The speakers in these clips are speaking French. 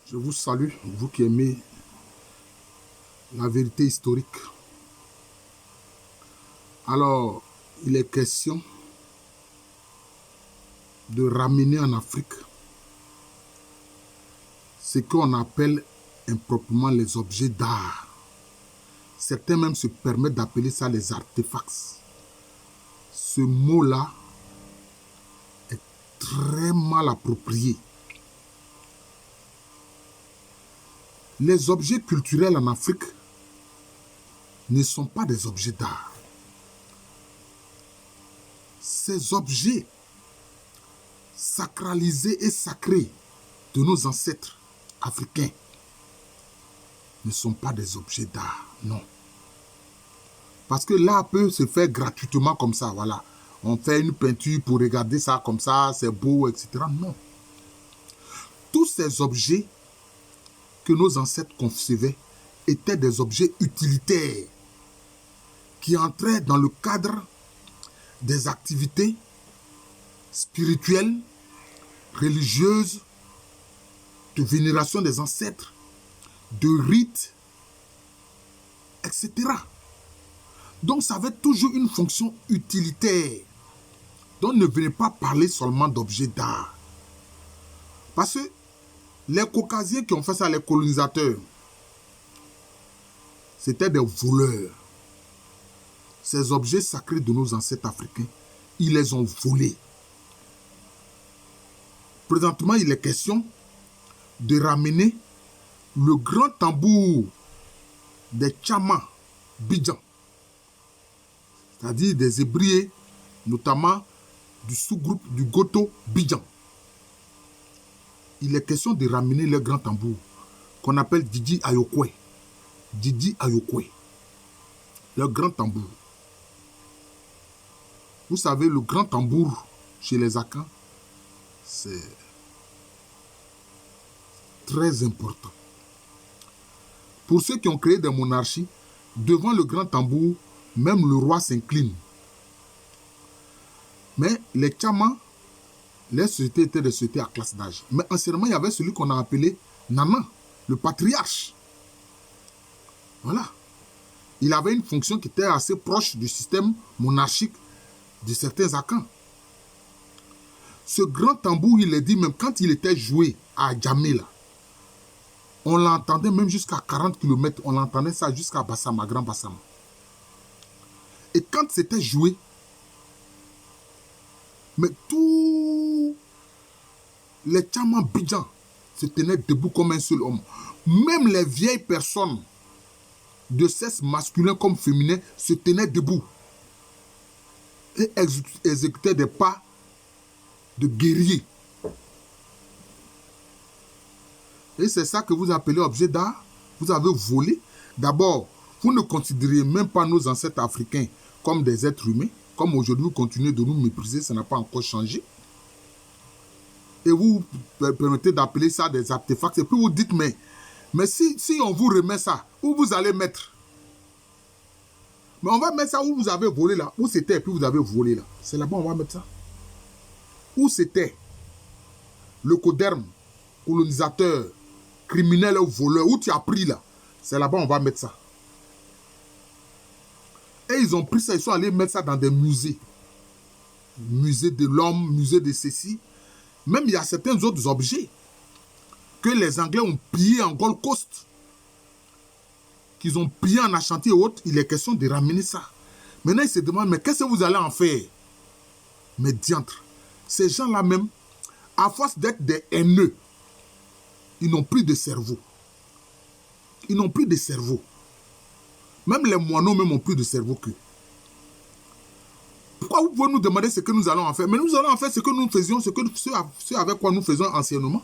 Je vous salue, vous qui aimez la vérité historique. Alors, il est question de ramener en Afrique ce qu'on appelle improprement les objets d'art. Certains même se permettent d'appeler ça les artefacts. Ce mot-là est très mal approprié. Les objets culturels en Afrique ne sont pas des objets d'art. Ces objets sacralisés et sacrés de nos ancêtres africains ne sont pas des objets d'art, non. Parce que l'art peut se faire gratuitement comme ça, voilà. On fait une peinture pour regarder ça comme ça, c'est beau, etc. Non. Tous ces objets que nos ancêtres concevaient étaient des objets utilitaires qui entraient dans le cadre des activités spirituelles, religieuses, de vénération des ancêtres, de rites, etc. Donc ça avait toujours une fonction utilitaire. Donc ne venez pas parler seulement d'objets d'art. Parce que les Caucasiens qui ont fait ça, les colonisateurs, c'était des voleurs. Ces objets sacrés de nos ancêtres africains, ils les ont volés. Présentement, il est question de ramener le grand tambour des Tchama Bidjan, c'est-à-dire des Hébriers, notamment du sous-groupe du Goto Bidjan. Il est question de ramener le grand tambour qu'on appelle Didi Ayokwe. Didi Ayokwe. Le grand tambour. Vous savez, le grand tambour chez les Akans, c'est très important. Pour ceux qui ont créé des monarchies, devant le grand tambour, même le roi s'incline. Mais les Tchamas, les sociétés étaient des sociétés à classe d'âge. Mais anciennement, il y avait celui qu'on a appelé Nana, le patriarche. Voilà. Il avait une fonction qui était assez proche du système monarchique de certains Akans. Ce grand tambour, il est dit, même quand il était joué à Djamila, on l'entendait même jusqu'à 40 km, on l'entendait ça jusqu'à Bassama, Grand Bassama. Et quand c'était joué, mais tous les Tchaman Bidjan se tenaient debout comme un seul homme. Même les vieilles personnes de sexe masculin comme féminin se tenaient debout et exécutaient des pas de guerriers. Et c'est ça que vous appelez objet d'art. Vous avez volé. D'abord, vous ne considérez même pas nos ancêtres africains comme des êtres humains. Comme aujourd'hui, vous continuez de nous mépriser, ça n'a pas encore changé. Et vous permettez d'appeler ça des artefacts. Et puis vous dites, mais si on vous remet ça, où vous allez mettre? Mais on va mettre ça où vous avez volé là. Où c'était et puis vous avez volé là. C'est là-bas on va mettre ça. Où c'était le coderme, colonisateur, criminel ou voleur, où tu as pris là. C'est là-bas on va mettre ça. Et ils ont pris ça, ils sont allés mettre ça dans des musées. Musée de l'homme, musée de ceci. Même il y a certains autres objets que les Anglais ont pillés en Gold Coast, qu'ils ont pillés en Ashanti et autres. Il est question de ramener ça. Maintenant, ils se demandent, mais qu'est-ce que vous allez en faire? Mais diantre, ces gens-là même, à force d'être des haineux, ils n'ont plus de cerveau. Ils n'ont plus de cerveau. Même les moineaux même n'ont plus de cerveau qu'eux. Pourquoi vous pouvez nous demander ce que nous allons en faire? Mais nous allons en faire ce que nous faisions, ce avec quoi nous faisons anciennement.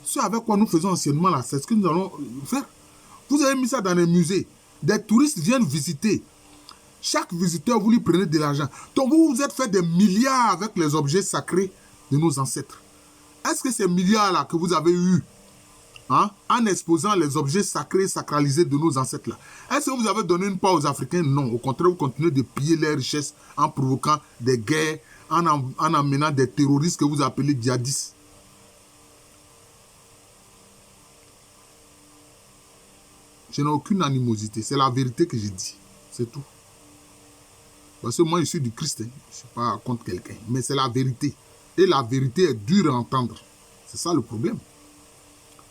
Ce avec quoi nous faisons anciennement, là, c'est ce que nous allons faire. Vous avez mis ça dans les musées. Des touristes viennent visiter. Chaque visiteur, vous lui prenez de l'argent. Donc vous vous êtes fait des milliards avec les objets sacrés de nos ancêtres. Est-ce que ces milliards-là que vous avez eus, en exposant les objets sacrés, sacralisés de nos ancêtres-là, est-ce que vous avez donné une part aux Africains? Non. Au contraire, vous continuez de piller leurs richesses en provoquant des guerres, en amenant des terroristes que vous appelez djihadistes. Je n'ai aucune animosité. C'est la vérité que je dis. C'est tout. Parce que moi, je suis du Christ. Hein. Je ne suis pas contre quelqu'un. Mais c'est la vérité. Et la vérité est dure à entendre. C'est ça le problème.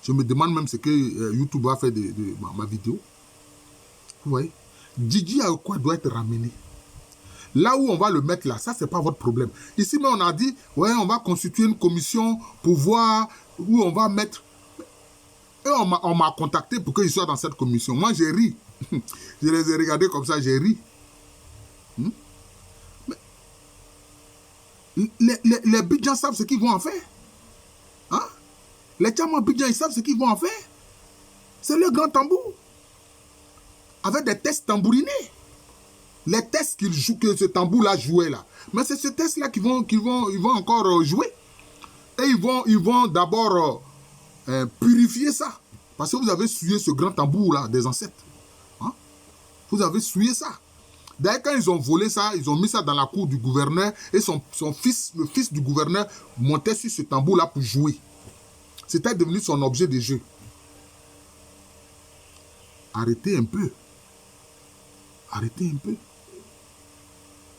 Je me demande même ce que YouTube a fait de ma vidéo. Vous voyez, Didi Ayokoye doit être ramené. Là où on va le mettre là, ça c'est pas votre problème. Ici, mais on a dit, ouais, on va constituer une commission pour voir où on va mettre. Et on m'a contacté pour qu'il soit dans cette commission. Moi, j'ai ri. Je les ai regardés comme ça, j'ai ri. Les Bidjans savent ce qu'ils vont en faire. Hein? Les Tchama Bidjans, ils savent ce qu'ils vont en faire. C'est le grand tambour. Avec des tests tambourinés. Les tests que ce tambour-là jouait là. Mais c'est ce test-là qu'ils vont encore jouer. Et ils vont d'abord purifier ça. Parce que vous avez souillé ce grand tambour-là des ancêtres. Hein? Vous avez souillé ça. D'ailleurs, quand ils ont volé ça, ils ont mis ça dans la cour du gouverneur et son fils, le fils du gouverneur, montait sur ce tambour-là pour jouer. C'était devenu son objet de jeu. Arrêtez un peu. Arrêtez un peu.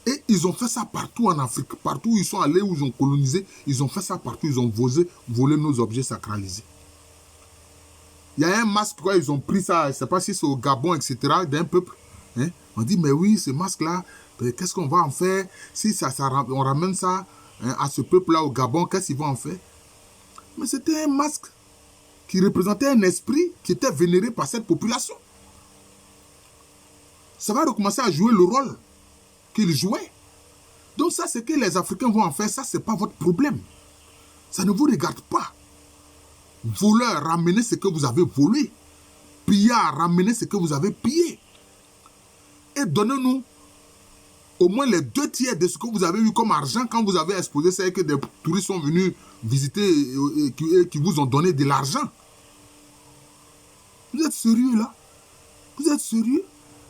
Et ils ont fait ça partout en Afrique. Partout où ils sont allés, où ils ont colonisé, ils ont fait ça partout. Ils ont volé nos objets sacralisés. Il y a un masque, quoi, ils ont pris ça, je ne sais pas si c'est au Gabon, etc., d'un peuple. Hein? On dit, mais oui, ce masque-là, qu'est-ce qu'on va en faire? Si on ramène ça à ce peuple-là au Gabon, qu'est-ce qu'ils vont en faire? Mais c'était un masque qui représentait un esprit qui était vénéré par cette population. Ça va recommencer à jouer le rôle qu'il jouait. Donc ça, c'est que les Africains vont en faire, ça, c'est pas votre problème. Ça ne vous regarde pas. Voleur, ramenez ce que vous avez volé. Pillard, ramenez ce que vous avez pillé. Et donnez-nous au moins les 2/3 de ce que vous avez eu comme argent quand vous avez exposé ça et que des touristes sont venus visiter et qui vous ont donné de l'argent. Vous êtes sérieux là? Vous êtes sérieux?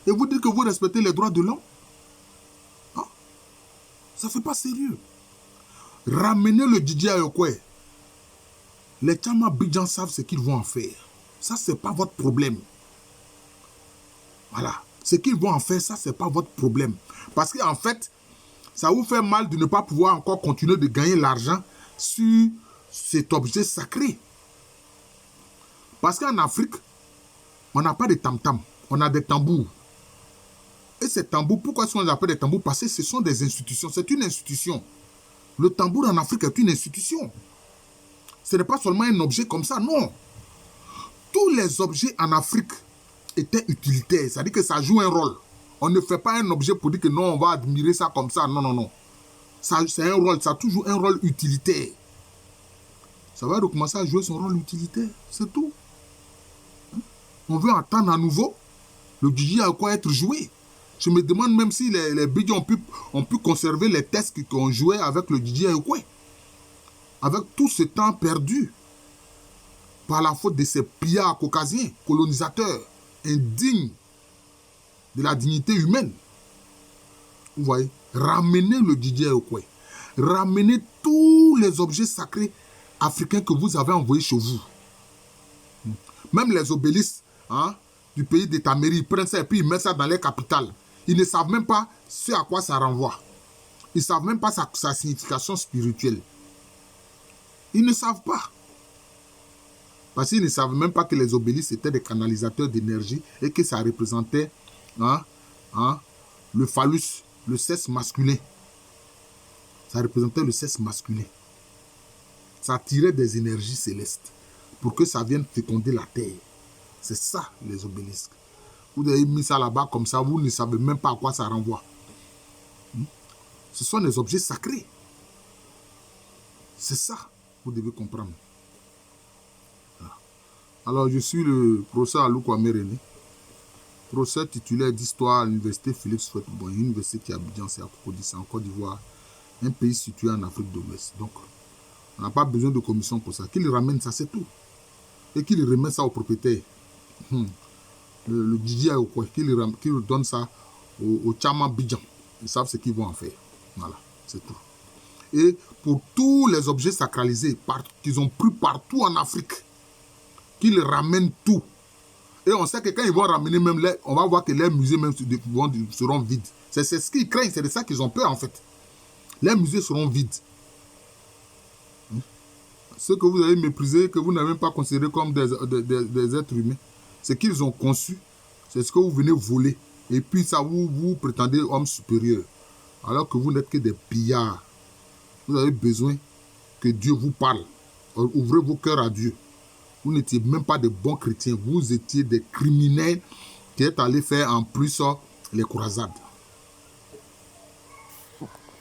Et vous dites que vous respectez les droits de l'homme? Hein? Ça ne fait pas sérieux. Ramenez le Didi Ayokoye. Les Tchama Bidjans savent ce qu'ils vont en faire. Ça, ce n'est pas votre problème. Voilà. Ce qu'ils vont en faire, ça, ce n'est pas votre problème. Parce qu'en fait, ça vous fait mal de ne pas pouvoir encore continuer de gagner l'argent sur cet objet sacré. Parce qu'en Afrique, on n'a pas de tam-tam. On a des tambours. Et ces tambours, pourquoi est-ce qu'on les appelle des tambours? Parce que ce sont des institutions. C'est une institution. Le tambour en Afrique est une institution. Ce n'est pas seulement un objet comme ça, non. Tous les objets en Afrique étaient utilitaires. C'est-à-dire que ça joue un rôle. On ne fait pas un objet pour dire que non, on va admirer ça comme ça. Non, non, non. C'est un rôle, ça a toujours un rôle utilitaire. Ça va recommencer à jouer son rôle utilitaire. C'est tout. On veut entendre à nouveau le Didi Ayokoye être joué. Je me demande même si les Bidjans ont pu conserver les tests qu'on jouait avec le Didi Ayokoye. Avec tout ce temps perdu par la faute de ces pillards caucasiens, colonisateurs, indignes de la dignité humaine. Vous voyez, ramenez le Didi Ayokoye. Ramenez tous les objets sacrés africains que vous avez envoyés chez vous. Même les obélisques du pays de Taméry, ils prennent ça et puis ils mettent ça dans les capitales. Ils ne savent même pas ce à quoi ça renvoie. Ils ne savent même pas sa signification spirituelle. Ils ne savent pas. Parce qu'ils ne savent même pas que les obélisques étaient des canalisateurs d'énergie et que ça représentait le phallus, le sexe masculin. Ça représentait le sexe masculin. Ça attirait des énergies célestes pour que ça vienne féconder la terre. C'est ça, les obélisques. Vous avez mis ça là-bas comme ça, vous ne savez même pas à quoi ça renvoie. Ce sont des objets sacrés. C'est ça, vous devez comprendre. Alors, je suis le professeur Alou Kwame René, professeur titulaire d'histoire à l'université Félix Houphouët-Boigny, université qui est à Abidjan, c'est à Cocody, en Côte d'Ivoire, un pays situé en Afrique de l'Ouest. Donc, on n'a pas besoin de commission pour ça. Qu'il ramène ça, c'est tout. Et qu'il remet ça au propriétaire. Le Didi Ayokoye, qu'il donne ça aux Tchama Bidjans. Ils savent ce qu'ils vont en faire. Voilà, c'est tout. Et pour tous les objets sacralisés qu'ils ont pris partout en Afrique, qu'ils ramènent tout. Et on sait que quand ils vont ramener même, on va voir que les musées même seront vides. C'est ce qu'ils craignent, c'est de ça qu'ils ont peur en fait. Les musées seront vides. Ceux que vous avez méprisés, que vous n'avez même pas considérés comme des êtres humains, ce qu'ils ont conçu, c'est ce que vous venez voler. Et puis ça, vous prétendez homme supérieur. Alors que vous n'êtes que des pillards. Vous avez besoin que Dieu vous parle. Ouvrez vos cœurs à Dieu. Vous n'étiez même pas de bons chrétiens. Vous étiez des criminels qui êtes allés faire en plus les croisades.